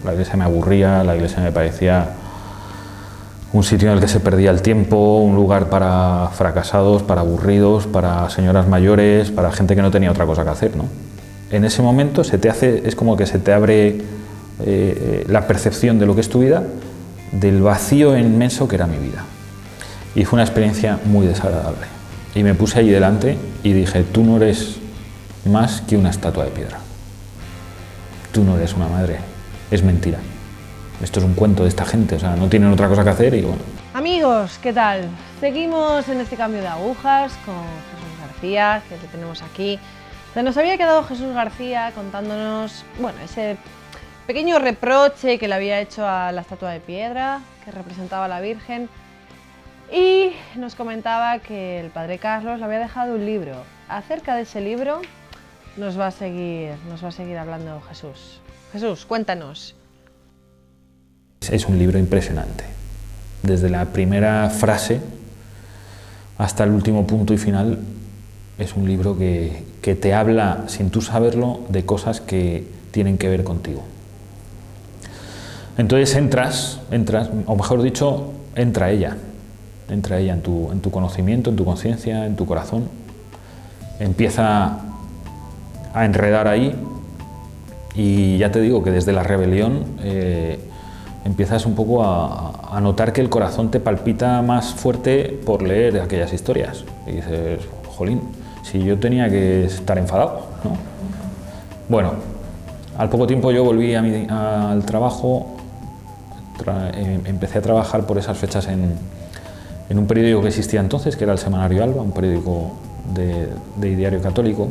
La iglesia me aburría, la iglesia me parecía un sitio en el que se perdía el tiempo, un lugar para fracasados, para aburridos, para señoras mayores, para gente que no tenía otra cosa que hacer, ¿no? En ese momento es como que se te abre la percepción de lo que es tu vida, del vacío inmenso que era mi vida. Y fue una experiencia muy desagradable. Y me puse allí delante y dije, tú no eres más que una estatua de piedra. Tú no eres una madre, es mentira. Esto es un cuento de esta gente, o sea, no tienen otra cosa que hacer y bueno. Amigos, ¿qué tal? Seguimos en este cambio de agujas con Jesús García, que lo tenemos aquí. Se nos había quedado Jesús García contándonos, bueno, ese pequeño reproche que le había hecho a la estatua de piedra que representaba a la Virgen, y nos comentaba que el padre Carlos le había dejado un libro. Acerca de ese libro nos va a seguir hablando Jesús. Jesús, cuéntanos. Es un libro impresionante. Desde la primera frase hasta el último punto y final, es un libro que te habla, sin tú saberlo, de cosas que tienen que ver contigo. Entonces entras, o mejor dicho, entra ella en tu conocimiento, en tu conciencia, en tu corazón. Empieza a enredar ahí y ya te digo que desde la rebelión empiezas un poco a notar que el corazón te palpita más fuerte por leer aquellas historias. Y dices, jolín, si yo tenía que estar enfadado, ¿no? Bueno, al poco tiempo yo volví al trabajo, empecé a trabajar por esas fechas en un periódico que existía entonces, que era el Semanario Alba, un periódico de diario católico.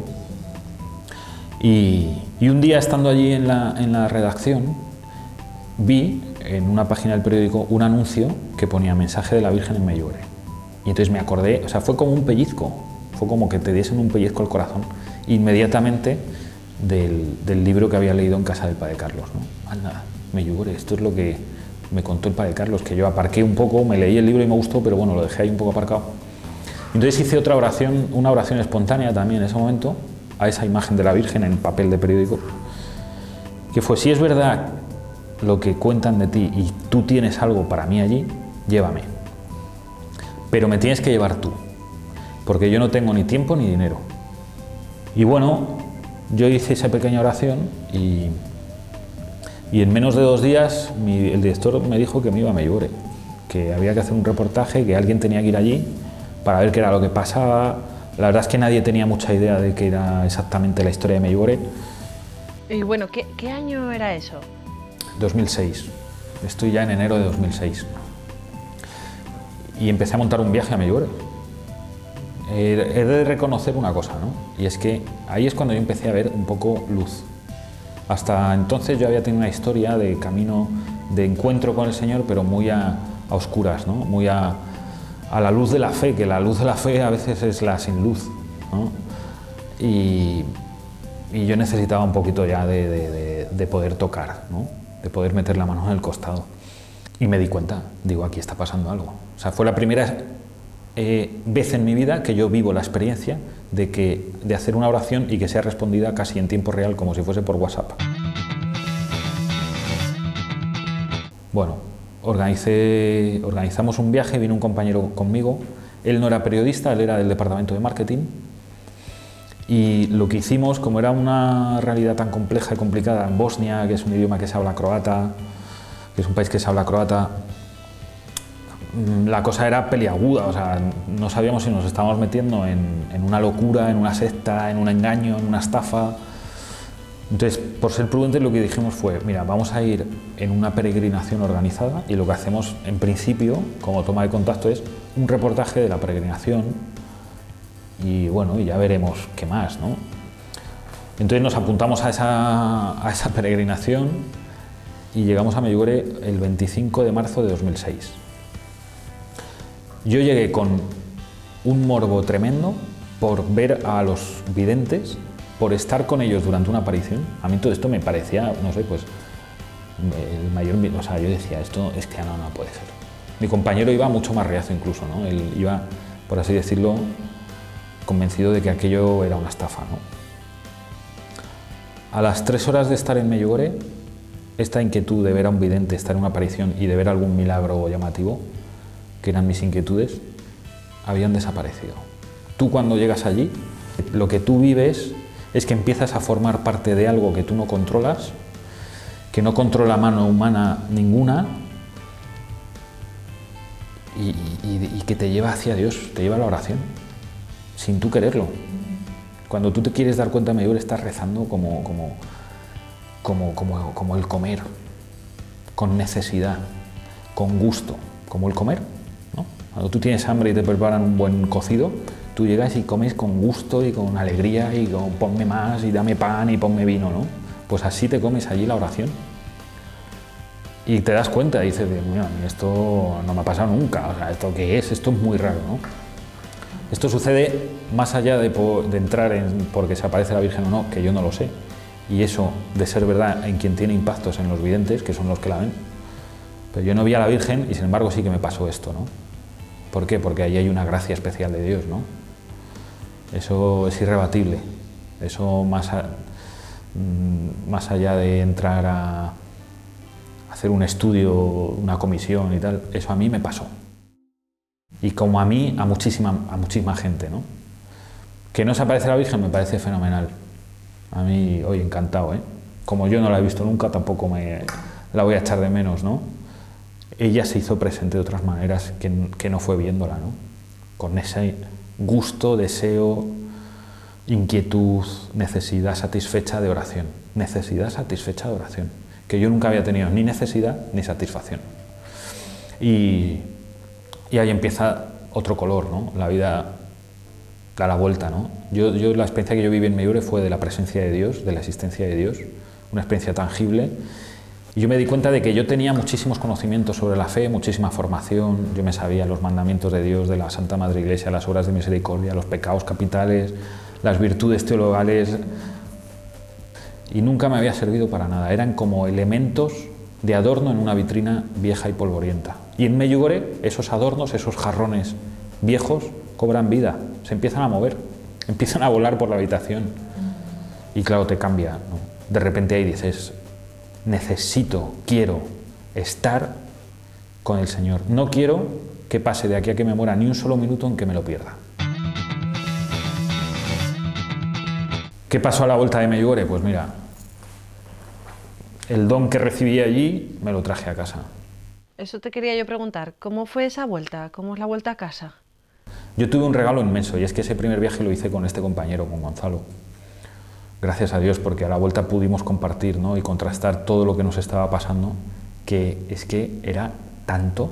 Y un día, estando allí en la redacción, vi en una página del periódico un anuncio que ponía mensaje de la Virgen en Medjugorje. Y entonces me acordé, o sea, fue como un pellizco, fue como que te diesen un pellizco al corazón, inmediatamente del libro que había leído en casa del padre Carlos, ¿no? Anda, Medjugorje, esto es lo que me contó el padre Carlos, que yo aparqué un poco, me leí el libro y me gustó, pero bueno, lo dejé ahí un poco aparcado. Entonces hice otra oración, una oración espontánea también en ese momento, a esa imagen de la Virgen en papel de periódico, que fue: si es verdad lo que cuentan de ti y tú tienes algo para mí allí, llévame. Pero me tienes que llevar tú, porque yo no tengo ni tiempo ni dinero. Y bueno, yo hice esa pequeña oración y en menos de 2 días el director me dijo que me iba a Medjugorje, que había que hacer un reportaje, que alguien tenía que ir allí para ver qué era lo que pasaba. La verdad es que nadie tenía mucha idea de qué era exactamente la historia de Medjugorje. Y bueno, ¿qué año era eso? 2006. Estoy ya en enero de 2006. Y empecé a montar un viaje a Medjugorje. He de reconocer una cosa, ¿no? Y es que ahí es cuando yo empecé a ver un poco luz. Hasta entonces yo había tenido una historia de camino, de encuentro con el Señor, pero muy a oscuras, ¿no? Muy a la luz de la fe, que la luz de la fe a veces es la sin luz, ¿no? Y yo necesitaba un poquito ya de poder tocar, ¿no? De poder meter la mano en el costado. Y me di cuenta, digo, aquí está pasando algo. O sea, fue la primera vez en mi vida que yo vivo la experiencia de hacer una oración y que sea respondida casi en tiempo real, como si fuese por WhatsApp. Bueno, organizamos un viaje, vino un compañero conmigo. Él no era periodista, él era del departamento de marketing. Y lo que hicimos, como era una realidad tan compleja y complicada en Bosnia, que es un idioma que se habla croata, que es un país que se habla croata, la cosa era peliaguda, o sea, no sabíamos si nos estábamos metiendo en una locura, en una secta, en un engaño, en una estafa. Entonces, por ser prudentes, lo que dijimos fue: mira, vamos a ir en una peregrinación organizada, y lo que hacemos en principio, como toma de contacto, es un reportaje de la peregrinación, y bueno, y ya veremos qué más, ¿no? Entonces nos apuntamos a esa peregrinación y llegamos a Medjugorje el 25 de marzo de 2006. Yo llegué con un morbo tremendo por ver a los videntes, por estar con ellos durante una aparición. A mí todo esto me parecía, no sé, pues el mayor... O sea, yo decía, esto es que no puede ser. Mi compañero iba mucho más reacio incluso, ¿no? Él iba, por así decirlo, convencido de que aquello era una estafa, ¿no? A las 3 horas de estar en Medjugorje, esta inquietud de ver a un vidente, estar en una aparición y de ver algún milagro llamativo, que eran mis inquietudes, habían desaparecido. Tú cuando llegas allí, lo que tú vives es que empiezas a formar parte de algo que tú no controlas, que no controla mano humana ninguna, y que te lleva hacia Dios, te lleva a la oración, sin tú quererlo. Cuando tú te quieres dar cuenta, Medjugorje, estás rezando como el comer, con necesidad, con gusto, como el comer, ¿no? Cuando tú tienes hambre y te preparan un buen cocido, tú llegas y comes con gusto y con alegría y con ponme más y dame pan y ponme vino, ¿no? Pues así te comes allí la oración. Y te das cuenta y dices, mira, esto no me ha pasado nunca, o sea, ¿esto qué es? Esto es muy raro, ¿no? Esto sucede más allá de entrar en porque se aparece la Virgen o no, que yo no lo sé. Y eso, de ser verdad, en quien tiene impactos en los videntes, que son los que la ven. Pero yo no vi a la Virgen y sin embargo sí que me pasó esto, ¿no? ¿Por qué? Porque ahí hay una gracia especial de Dios, ¿no? Eso es irrebatible. Eso más allá de entrar a hacer un estudio, una comisión y tal, eso a mí me pasó. Y como a mí, a muchísima gente, ¿no? Que no se aparece la Virgen me parece fenomenal. A mí, hoy encantado, ¿eh? Como yo no la he visto nunca, tampoco la voy a echar de menos, ¿no? Ella se hizo presente de otras maneras que no fue viéndola, ¿no? Con ese gusto, deseo, inquietud, necesidad satisfecha de oración. Necesidad satisfecha de oración. Que yo nunca había tenido ni necesidad ni satisfacción. Y ahí empieza otro color, ¿no? La vida da la vuelta, ¿no? Yo la experiencia que yo viví en Medjugorje fue de la presencia de Dios, de la existencia de Dios, una experiencia tangible. Y yo me di cuenta de que yo tenía muchísimos conocimientos sobre la fe, muchísima formación, yo me sabía los mandamientos de Dios, de la Santa Madre Iglesia, las obras de misericordia, los pecados capitales, las virtudes teologales, y nunca me había servido para nada, eran como elementos de adorno en una vitrina vieja y polvorienta. Y en Medjugorje esos adornos, esos jarrones viejos, cobran vida, se empiezan a mover, empiezan a volar por la habitación. Y claro, te cambia, ¿no? De repente ahí dices, necesito, quiero estar con el Señor. No quiero que pase de aquí a que me muera ni un solo minuto en que me lo pierda. ¿Qué pasó a la vuelta de Medjugorje? Pues mira, el don que recibí allí me lo traje a casa. Eso te quería yo preguntar, ¿cómo fue esa vuelta? ¿Cómo es la vuelta a casa? Yo tuve un regalo inmenso y es que ese primer viaje lo hice con este compañero, con Gonzalo. Gracias a Dios, porque a la vuelta pudimos compartir, ¿no? Y contrastar todo lo que nos estaba pasando, que es que era tanto.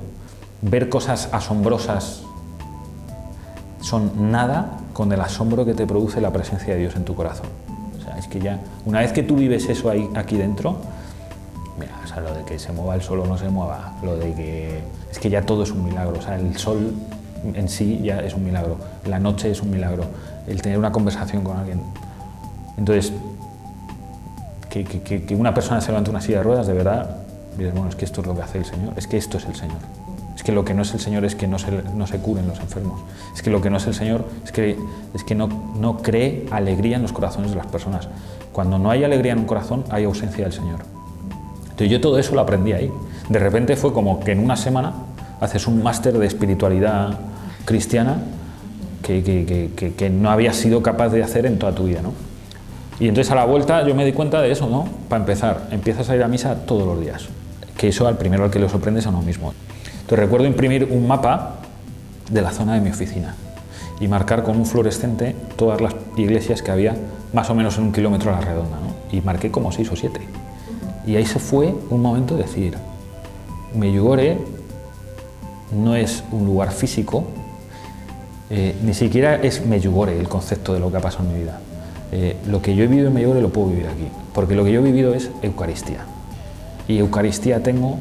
Ver cosas asombrosas son nada con el asombro que te produce la presencia de Dios en tu corazón. O sea, es que ya, una vez que tú vives eso ahí, aquí dentro, mira, o sea, lo de que se mueva el sol o no se mueva, lo de que es que ya todo es un milagro, o sea, el sol en sí ya es un milagro, la noche es un milagro, el tener una conversación con alguien. Entonces, que una persona se levante una silla de ruedas, de verdad, dices, bueno, es que esto es lo que hace el Señor, es que esto es el Señor. Es que lo que no es el Señor es que no se curen los enfermos. Es que lo que no es el Señor es que no cree alegría en los corazones de las personas. Cuando no hay alegría en un corazón, hay ausencia del Señor. Entonces yo todo eso lo aprendí ahí. De repente fue como que en una semana haces un máster de espiritualidad cristiana que no habías sido capaz de hacer en toda tu vida, ¿no? Y entonces a la vuelta yo me di cuenta de eso, ¿no? Para empezar, empiezas a ir a misa todos los días. Que eso al primero al que le sorprende es a uno mismo. Entonces recuerdo imprimir un mapa de la zona de mi oficina y marcar con un fluorescente todas las iglesias que había más o menos en 1 kilómetro a la redonda, ¿no? Y marqué como 6 o 7. Y ahí se fue un momento de decir, Medjugorje no es un lugar físico, ni siquiera es Medjugorje el concepto de lo que ha pasado en mi vida. Lo que yo he vivido en Medjugorje lo puedo vivir aquí, porque lo que yo he vivido es Eucaristía. Y Eucaristía tengo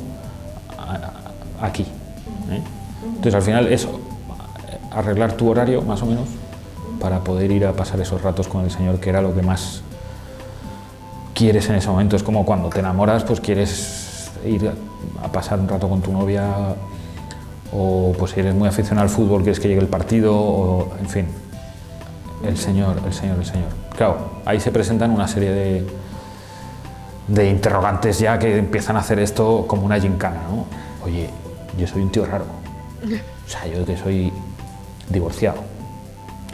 aquí. Entonces al final es arreglar tu horario más o menos para poder ir a pasar esos ratos con el Señor, que era lo que más quieres en ese momento. Es como cuando te enamoras, pues quieres ir a pasar un rato con tu novia, o pues si eres muy aficionado al fútbol quieres que llegue el partido, o en fin, el Señor, el Señor, el Señor. Claro, ahí se presentan una serie de interrogantes ya que empiezan a hacer esto como una gincana, ¿no? Oye, yo soy un tío raro. O sea, yo que soy divorciado,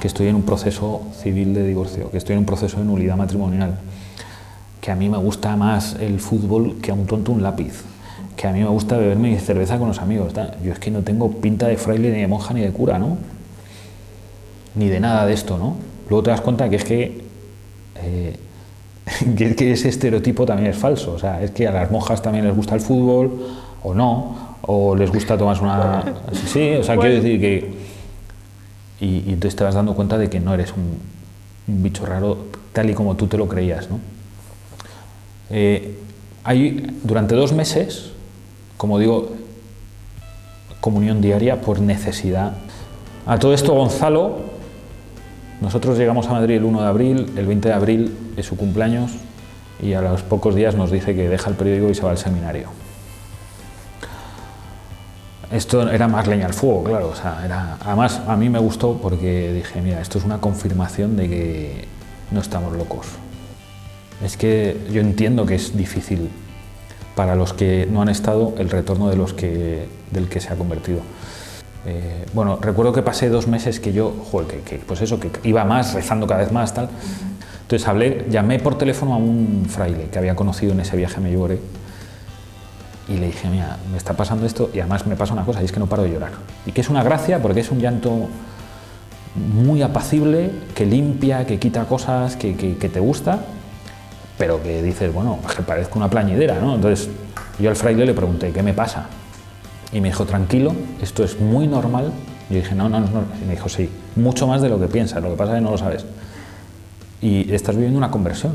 que estoy en un proceso civil de divorcio, que estoy en un proceso de nulidad matrimonial, que a mí me gusta más el fútbol que a un tonto un lápiz, que a mí me gusta beberme mi cerveza con los amigos. ¿Tal? Yo es que no tengo pinta de fraile, ni de monja, ni de cura, ¿no? Ni de nada de esto, ¿no? Luego te das cuenta que es que ese estereotipo también es falso. O sea, es que a las monjas también les gusta el fútbol, o no, o les gusta tomarse una... Sí, o sea, bueno. Quiero decir que... Y entonces te vas dando cuenta de que no eres un bicho raro tal y como tú te lo creías, ¿no? Durante 2 meses, como digo, comunión diaria por necesidad. A todo esto Gonzalo, nosotros llegamos a Madrid el 1 de abril, el 20 de abril es su cumpleaños y a los pocos días nos dice que deja el periódico y se va al seminario. Esto era más leña al fuego, claro, o sea, además a mí me gustó porque dije, mira, esto es una confirmación de que no estamos locos. Es que yo entiendo que es difícil para los que no han estado el retorno del que se ha convertido. Bueno, recuerdo que pasé 2 meses que yo, joder, pues eso, que iba más, rezando cada vez más, tal. Entonces llamé por teléfono a un fraile que había conocido en ese viaje a Medjugorje y le dije, mira, me está pasando esto y además me pasa una cosa y es que no paro de llorar. Y que es una gracia porque es un llanto muy apacible, que limpia, que quita cosas, que te gusta, pero que dices, bueno, que parezco una plañidera, ¿no? Entonces yo al fraile le pregunté, ¿qué me pasa? Y me dijo, tranquilo, esto es muy normal. Yo dije, no. Y me dijo, sí, mucho más de lo que piensas, lo que pasa es que no lo sabes. Y estás viviendo una conversión.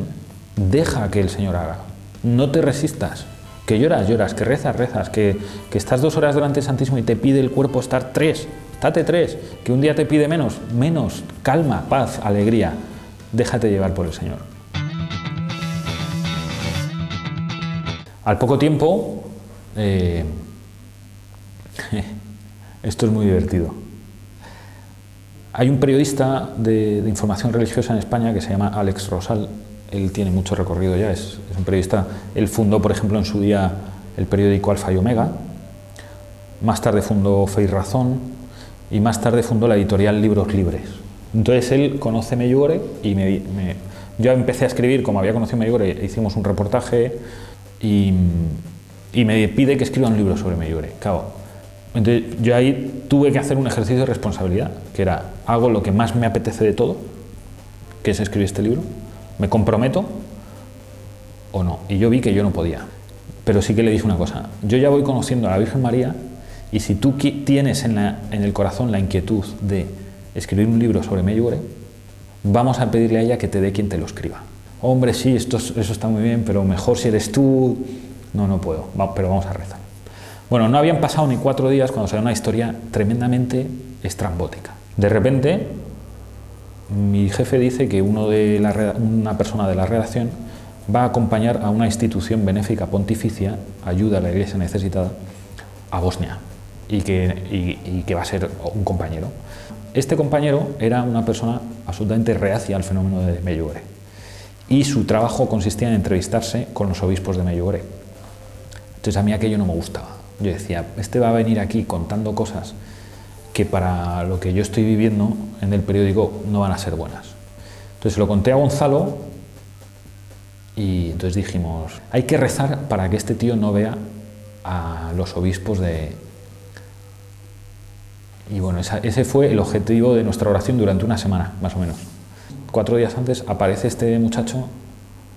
Deja que el Señor haga. No te resistas. Que lloras, que rezas, que estás 2 horas delante del Santísimo y te pide el cuerpo estar 3. Estate 3. Que un día te pide menos. Calma, paz, alegría. Déjate llevar por el Señor. Al poco tiempo... Esto es muy divertido. Hay un periodista de información religiosa en España que se llama Alex Rosal. Él tiene mucho recorrido ya, es un periodista. Él fundó, por ejemplo, en su día el periódico Alfa y Omega. Más tarde fundó Fe y Razón y más tarde fundó la editorial Libros Libres. Entonces él conoce Medjugorje y yo empecé a escribir, como había conocido Medjugorje, hicimos un reportaje y me pide que escriba un libro sobre Medjugorje. Claro, entonces yo ahí tuve que hacer un ejercicio de responsabilidad, que era, hago lo que más me apetece de todo, que es escribir este libro, me comprometo o no. Y yo vi que yo no podía. Pero sí que le dije una cosa, yo ya voy conociendo a la Virgen María y si tú tienes en el corazón la inquietud de escribir un libro sobre Medjugorje, vamos a pedirle a ella que te dé quien te lo escriba. Hombre, sí, eso está muy bien, pero mejor si eres tú. No puedo, pero vamos a rezar. Bueno, no habían pasado ni 4 días cuando salió una historia tremendamente estrambótica. De repente, mi jefe dice que una persona de la redacción va a acompañar a una institución benéfica pontificia, ayuda a la Iglesia necesitada, a Bosnia, y que va a ser un compañero. Este compañero era una persona absolutamente reacia al fenómeno de Medjugorje, y su trabajo consistía en entrevistarse con los obispos de Medjugorje. Entonces a mí aquello no me gustaba. Yo decía, este va a venir aquí contando cosas que para lo que yo estoy viviendo en el periódico no van a ser buenas. Entonces lo conté a Gonzalo y entonces dijimos, hay que rezar para que este tío no vea a los obispos de... Y bueno, ese fue el objetivo de nuestra oración durante una semana, más o menos. 4 días antes aparece este muchacho,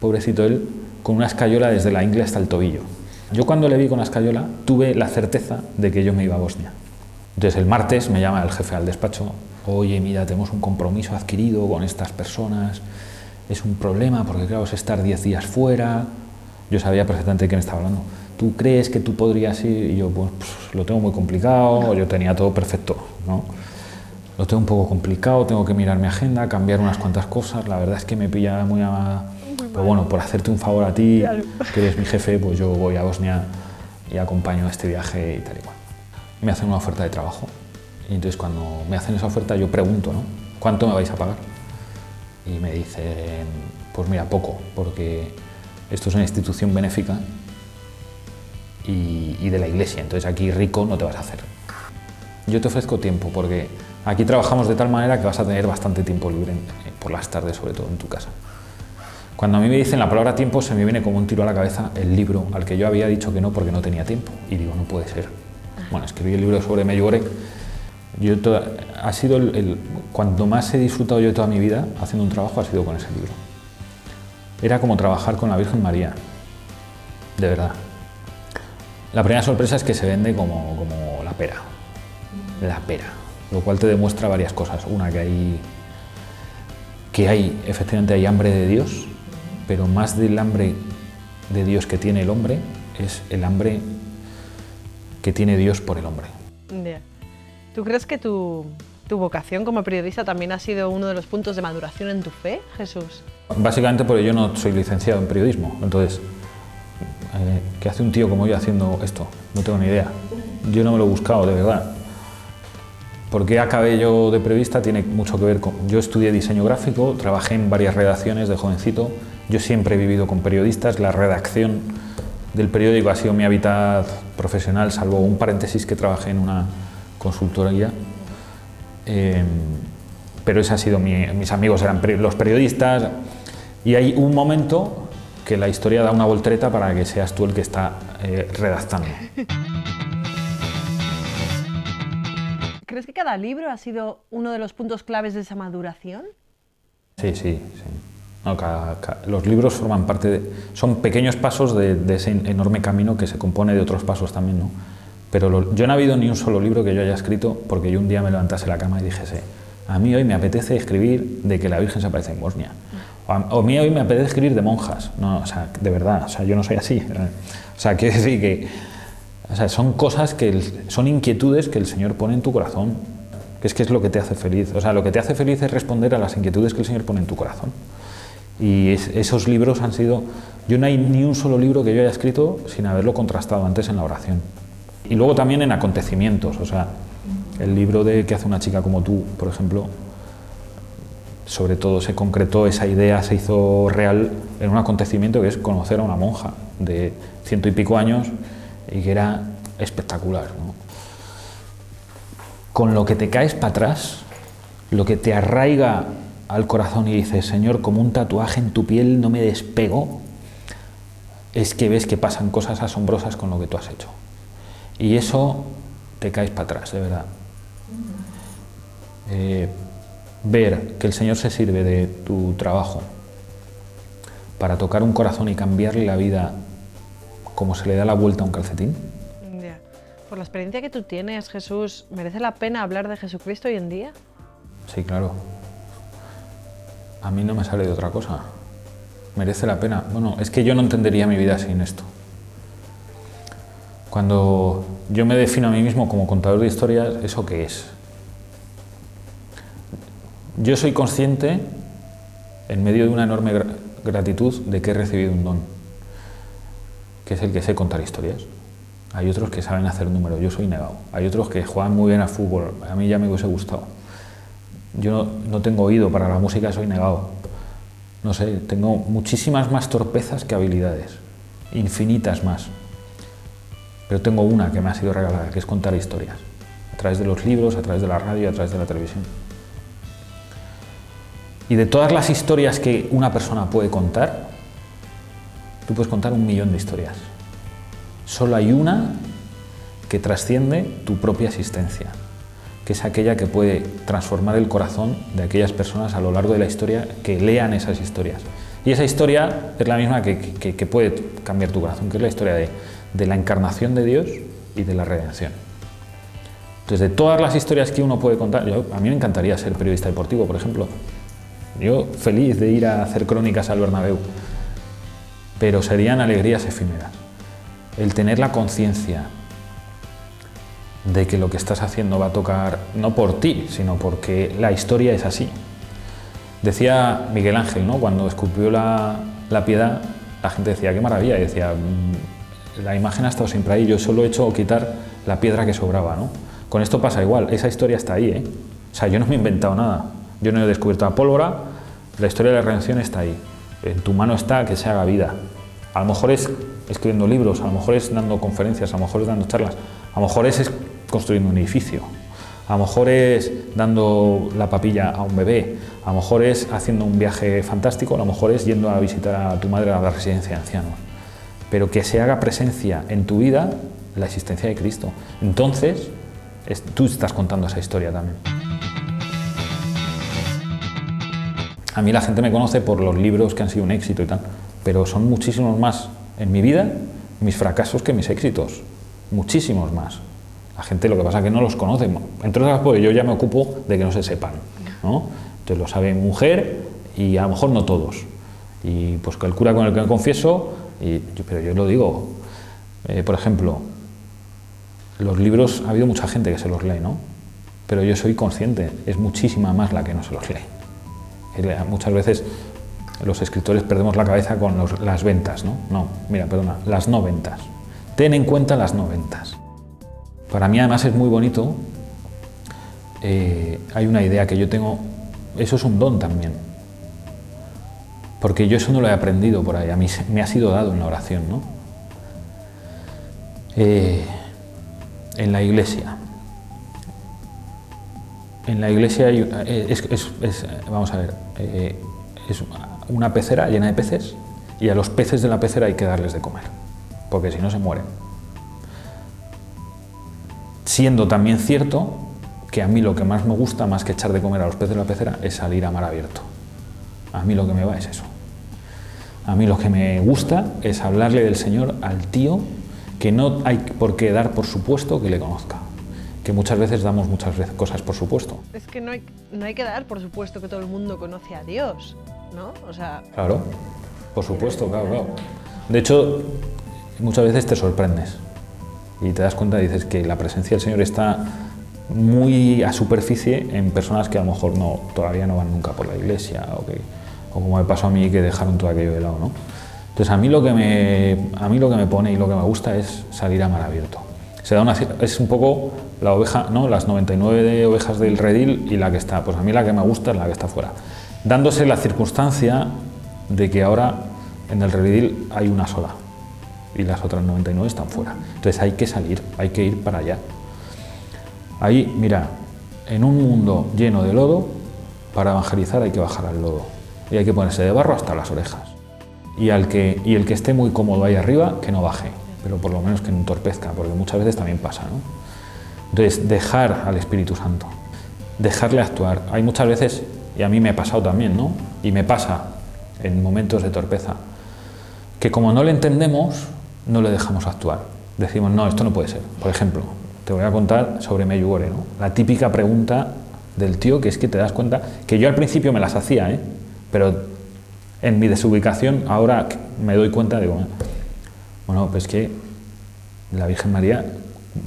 pobrecito él, con una escayola desde la ingle hasta el tobillo. Yo cuando le vi con la escayola tuve la certeza de que yo me iba a Bosnia. Entonces el martes me llama el jefe al despacho, oye, mira, tenemos un compromiso adquirido con estas personas, es un problema porque claro, es estar 10 días fuera. Yo sabía perfectamente de qué me estaba hablando. ¿Tú crees que tú podrías ir? Y yo, pues lo tengo muy complicado, yo tenía todo perfecto, ¿no? Lo tengo un poco complicado, tengo que mirar mi agenda, cambiar unas cuantas cosas, la verdad es que me pilla muy a... Pero bueno, por hacerte un favor a ti, que eres mi jefe, pues yo voy a Bosnia y acompaño a este viaje y tal y cual. Me hacen una oferta de trabajo y entonces cuando me hacen esa oferta yo pregunto, ¿no? ¿Cuánto me vais a pagar? Y me dicen, pues mira, poco, porque esto es una institución benéfica y de la Iglesia, entonces aquí rico no te vas a hacer. Yo te ofrezco tiempo porque aquí trabajamos de tal manera que vas a tener bastante tiempo libre por las tardes, sobre todo en tu casa. Cuando a mí me dicen la palabra tiempo, se me viene como un tiro a la cabeza el libro al que yo había dicho que no porque no tenía tiempo. Y digo, no puede ser. Bueno, escribí el libro sobre Medjugorje. Ha sido cuanto más he disfrutado yo de toda mi vida haciendo un trabajo ha sido con ese libro. Era como trabajar con la Virgen María, de verdad. La primera sorpresa es que se vende como la pera, lo cual te demuestra varias cosas. Una, efectivamente hay hambre de Dios, pero más del hambre de Dios que tiene el hombre es el hambre que tiene Dios por el hombre. Yeah. ¿Tú crees que tu vocación como periodista también ha sido uno de los puntos de maduración en tu fe, Jesús? Básicamente porque yo no soy licenciado en periodismo, entonces, ¿qué hace un tío como yo haciendo esto? No tengo ni idea. Yo no me lo he buscado, de verdad. ¿Por qué acabé yo de periodista? Tiene mucho que ver con... Yo estudié diseño gráfico, trabajé en varias redacciones de jovencito, yo siempre he vivido con periodistas, la redacción del periódico ha sido mi hábitat profesional, salvo un paréntesis que trabajé en una consultoría, pero ese ha sido mis amigos eran los periodistas, y hay un momento que la historia da una voltereta para que seas tú el que está redactando. ¿Crees que cada libro ha sido uno de los puntos claves de esa maduración? Sí. No, los libros forman parte son pequeños pasos de ese enorme camino que se compone de otros pasos también, ¿no? Pero yo no ha habido ni un solo libro que yo haya escrito porque yo un día me levantase de la cama y dijese, a mí hoy me apetece escribir de que la Virgen se aparece en Bosnia, o a mí hoy me apetece escribir de monjas. No, o sea, de verdad, o sea, yo no soy así. O sea, quiero decir que son cosas son inquietudes que el Señor pone en tu corazón, que es lo que te hace feliz. O sea, lo que te hace feliz es responder a las inquietudes que el Señor pone en tu corazón. Y esos libros han sido... Yo no hay ni un solo libro que yo haya escrito sin haberlo contrastado antes en la oración. Y luego también en acontecimientos, o sea, el libro de ¿Qué hace una chica como tú?, por ejemplo, sobre todo se concretó, esa idea se hizo real en un acontecimiento que es conocer a una monja de 100 y pico años y que era espectacular, ¿no? Con lo que te caes para atrás, lo que te arraiga al corazón y dices, Señor, como un tatuaje en tu piel no me despego, es que ves que pasan cosas asombrosas con lo que tú has hecho. Y eso te caes para atrás, de verdad. Ver que el Señor se sirve de tu trabajo para tocar un corazón y cambiarle la vida como se le da la vuelta a un calcetín. Yeah. Por la experiencia que tú tienes, Jesús, ¿merece la pena hablar de Jesucristo hoy en día? Sí, claro. A mí no me sale de otra cosa. Merece la pena. Bueno, es que yo no entendería mi vida sin esto. Cuando yo me defino a mí mismo como contador de historias, ¿eso qué es? Yo soy consciente, en medio de una enorme gratitud, de que he recibido un don, que es el que sé contar historias. Hay otros que saben hacer números, yo soy negado. Hay otros que juegan muy bien al fútbol, a mí ya me hubiese gustado. Yo no tengo oído para la música, soy negado. No sé, tengo muchísimas más torpezas que habilidades, infinitas más. Pero tengo una que me ha sido regalada, que es contar historias, a través de los libros, a través de la radio, a través de la televisión. Y de todas las historias que una persona puede contar, tú puedes contar 1.000.000 de historias. Solo hay una que trasciende tu propia existencia, que es aquella que puede transformar el corazón de aquellas personas a lo largo de la historia que lean esas historias. Y esa historia es la misma que puede cambiar tu corazón, que es la historia de la encarnación de Dios y de la redención. Entonces, de todas las historias que uno puede contar, a mí me encantaría ser periodista deportivo, por ejemplo. Yo feliz de ir a hacer crónicas al Bernabéu, pero serían alegrías efímeras. El tener la conciencia de que lo que estás haciendo va a tocar, no por ti, sino porque la historia es así. Decía Miguel Ángel, ¿no? Cuando esculpió la piedad, la gente decía, qué maravilla, y decía, la imagen ha estado siempre ahí, yo solo he hecho quitar la piedra que sobraba, ¿no? Con esto pasa igual, esa historia está ahí, ¿eh? O sea, yo no me he inventado nada, yo no he descubierto la pólvora, la historia de la redención está ahí. En tu mano está que se haga vida, A lo mejor es escribiendo libros, a lo mejor es dando conferencias, a lo mejor es dando charlas, a lo mejor es construyendo un edificio, a lo mejor es dando la papilla a un bebé, a lo mejor es haciendo un viaje fantástico, a lo mejor es yendo a visitar a tu madre a la residencia de ancianos. Pero que se haga presencia en tu vida la existencia de Cristo. Entonces, tú estás contando esa historia también. A mí la gente me conoce por los libros que han sido un éxito y tal, pero son muchísimos más en mi vida mis fracasos que mis éxitos. Muchísimos más. La gente lo que pasa es que no los conoce, entre otras cosas porque yo ya me ocupo de que no se sepan, ¿no? Entonces lo sabe mi mujer y a lo mejor no todos. Y pues el cura con el que me confieso, pero yo lo digo, por ejemplo, los libros, ha habido mucha gente que se los lee, ¿no? Pero yo soy consciente, es muchísima más la que no se los lee. Muchas veces los escritores perdemos la cabeza con las ventas, ¿no? No, mira, perdona, las no ventas. Ten en cuenta las no ventas. Para mí además es muy bonito, hay una idea que yo tengo, eso es un don también, porque yo eso no lo he aprendido por ahí, a mí me ha sido dado en la oración, ¿no? En la iglesia hay, vamos a ver, es una pecera llena de peces y a los peces de la pecera hay que darles de comer, porque si no se mueren. Siendo también cierto que a mí lo que más me gusta, más que echar de comer a los peces de la pecera, es salir a mar abierto. A mí lo que me va es eso. A mí lo que me gusta es hablarle del Señor al tío que no hay por qué dar por supuesto que le conozca. Que muchas veces damos muchas cosas por supuesto. Es que no hay que dar por supuesto que todo el mundo conoce a Dios, ¿no? O sea... Claro, por supuesto, claro. De hecho, muchas veces te sorprendes y te das cuenta y dices que la presencia del Señor está muy a superficie en personas que a lo mejor todavía no van nunca por la iglesia o como me pasó a mí que dejaron todo aquello de lado, ¿no? Entonces a mí lo que me pone y lo que me gusta es salir a mar abierto. Es un poco la oveja, ¿no? Las 99 ovejas del redil y la que está, pues a mí la que me gusta es la que está fuera. Dándose la circunstancia de que ahora en el redil hay una sola y las otras 99 están fuera. Entonces hay que salir, hay que ir para allá. Ahí, mira, en un mundo lleno de lodo, para evangelizar hay que bajar al lodo y hay que ponerse de barro hasta las orejas. Y el que esté muy cómodo ahí arriba, que no baje, pero por lo menos que no entorpezca, porque muchas veces también pasa, ¿no? Entonces, dejar al Espíritu Santo, dejarle actuar. Hay muchas veces, y a mí me ha pasado también, ¿no? Y me pasa en momentos de torpeza, que como no le entendemos, no le dejamos actuar. Decimos, no, esto no puede ser. Por ejemplo, te voy a contar sobre Medjugorje, ¿no? La típica pregunta del tío, que es que te das cuenta, que yo al principio me las hacía, pero en mi desubicación ahora me doy cuenta, digo, bueno, pues que la Virgen María,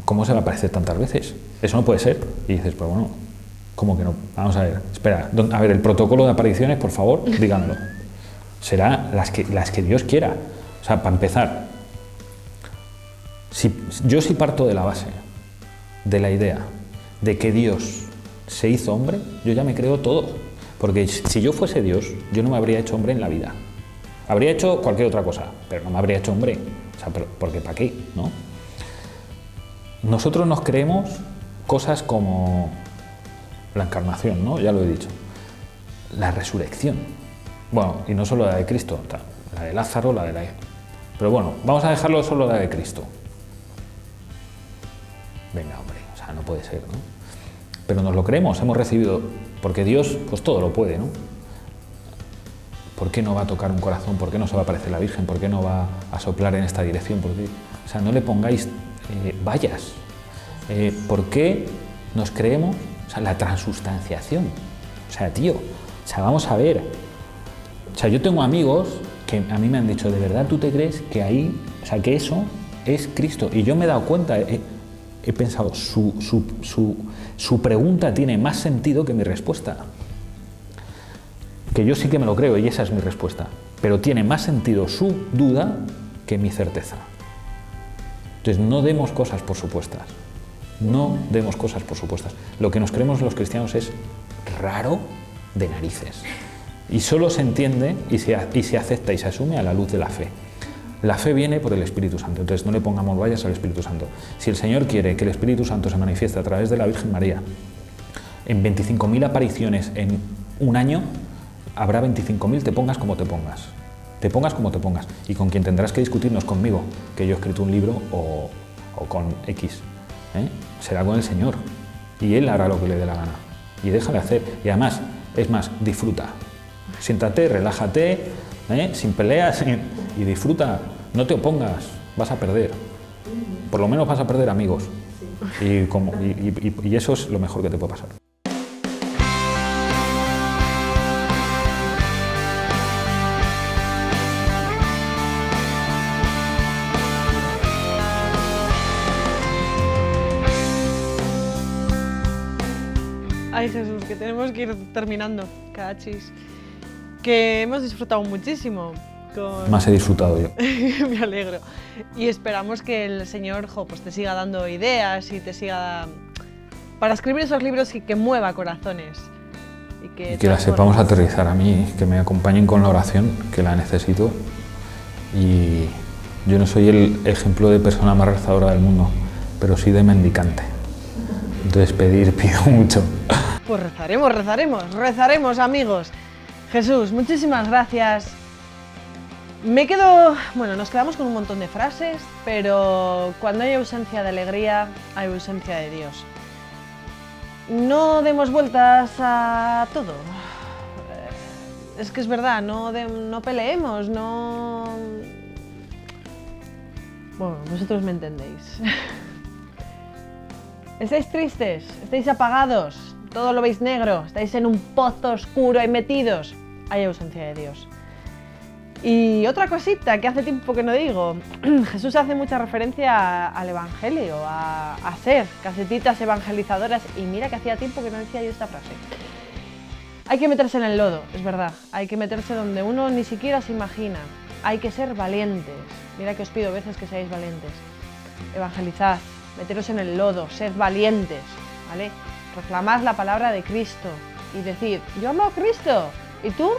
¿cómo se va a aparecer tantas veces? Eso no puede ser. Y dices, pues bueno, ¿cómo que no? Vamos a ver, espera, a ver, el protocolo de apariciones, por favor, díganlo. Será las que Dios quiera. O sea, para empezar, yo sí parto de la base, de la idea de que Dios se hizo hombre, yo ya me creo todo. Porque si yo fuese Dios, yo no me habría hecho hombre en la vida. Habría hecho cualquier otra cosa, pero no me habría hecho hombre. O sea, porque ¿para qué? ¿No? Nosotros nos creemos cosas como la encarnación, ¿no? Ya lo he dicho. La resurrección. Bueno, y no solo la de Cristo, la de Lázaro, la de la... Pero bueno, vamos a dejarlo solo la de Cristo. Venga, hombre, o sea, no puede ser, ¿no? Pero nos lo creemos, hemos recibido... Porque Dios, pues todo lo puede, ¿no? ¿Por qué no va a tocar un corazón? ¿Por qué no se va a aparecer la Virgen? ¿Por qué no va a soplar en esta dirección? O sea, no le pongáis vallas. ¿Por qué nos creemos? O sea, la transustanciación. O sea, tío, o sea, vamos a ver. O sea, yo tengo amigos que a mí me han dicho, ¿de verdad tú te crees que ahí, o sea, que eso es Cristo? Y yo me he dado cuenta, he pensado, su pregunta tiene más sentido que mi respuesta. Que yo sí que me lo creo y esa es mi respuesta. Pero tiene más sentido su duda que mi certeza. Entonces no demos cosas por supuestas. No demos cosas por supuestas. Lo que nos creemos los cristianos es raro de narices. Y solo se entiende y se acepta y se asume a la luz de la fe. La fe viene por el Espíritu Santo, entonces no le pongamos vallas al Espíritu Santo. Si el Señor quiere que el Espíritu Santo se manifieste a través de la Virgen María, en 25.000 apariciones en un año, habrá 25.000, te pongas como te pongas. Te pongas como te pongas. Y con quien tendrás que discutir no es conmigo, que yo he escrito un libro, o con X. Será con el Señor. Y Él hará lo que le dé la gana. Y déjale hacer. Y además, es más, disfruta. Siéntate, relájate, sin peleas, y disfruta. No te opongas, vas a perder. Por lo menos vas a perder amigos. Y eso es lo mejor que te puede pasar. Ay, Jesús, que tenemos que ir terminando, cachis. Que hemos disfrutado muchísimo. Más he disfrutado yo. Me alegro. Y esperamos que el Señor pues te siga dando ideas y te siga... para escribir esos libros y que mueva corazones. Y que las sepamos aterrizar a mí, que me acompañen con la oración, que la necesito. Y yo no soy el ejemplo de persona más rezadora del mundo, pero sí de mendicante. Entonces pido mucho. Pues rezaremos, amigos. Jesús, muchísimas gracias. Nos quedamos con un montón de frases, pero cuando hay ausencia de alegría, hay ausencia de Dios. No demos vueltas a todo. Es que es verdad, no peleemos, no... Bueno, vosotros me entendéis. ¿Estáis tristes? ¿Estáis apagados? ¿Todo lo veis negro? ¿Estáis en un pozo oscuro ahí metidos? Hay ausencia de Dios. Y otra cosita que hace tiempo que no digo, Jesús hace mucha referencia al Evangelio, a hacer casetitas evangelizadoras, y mira que hacía tiempo que no decía yo esta frase. Hay que meterse en el lodo, es verdad, hay que meterse donde uno ni siquiera se imagina, hay que ser valientes, mira que os pido veces que seáis valientes, evangelizad, meteros en el lodo, sed valientes, ¿vale? Proclamad la palabra de Cristo y decid, yo amo a Cristo, ¿y tú?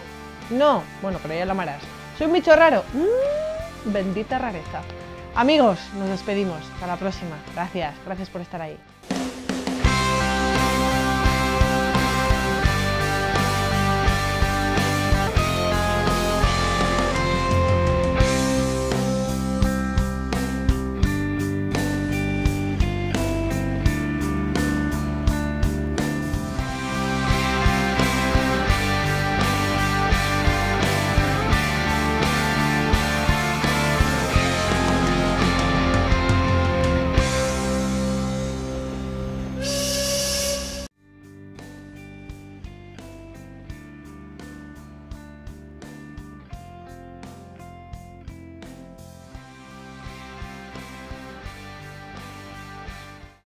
No, bueno, pero ya lo amarás. ¿Soy un bicho raro? Bendita rareza. Amigos, nos despedimos. Hasta la próxima. Gracias por estar ahí.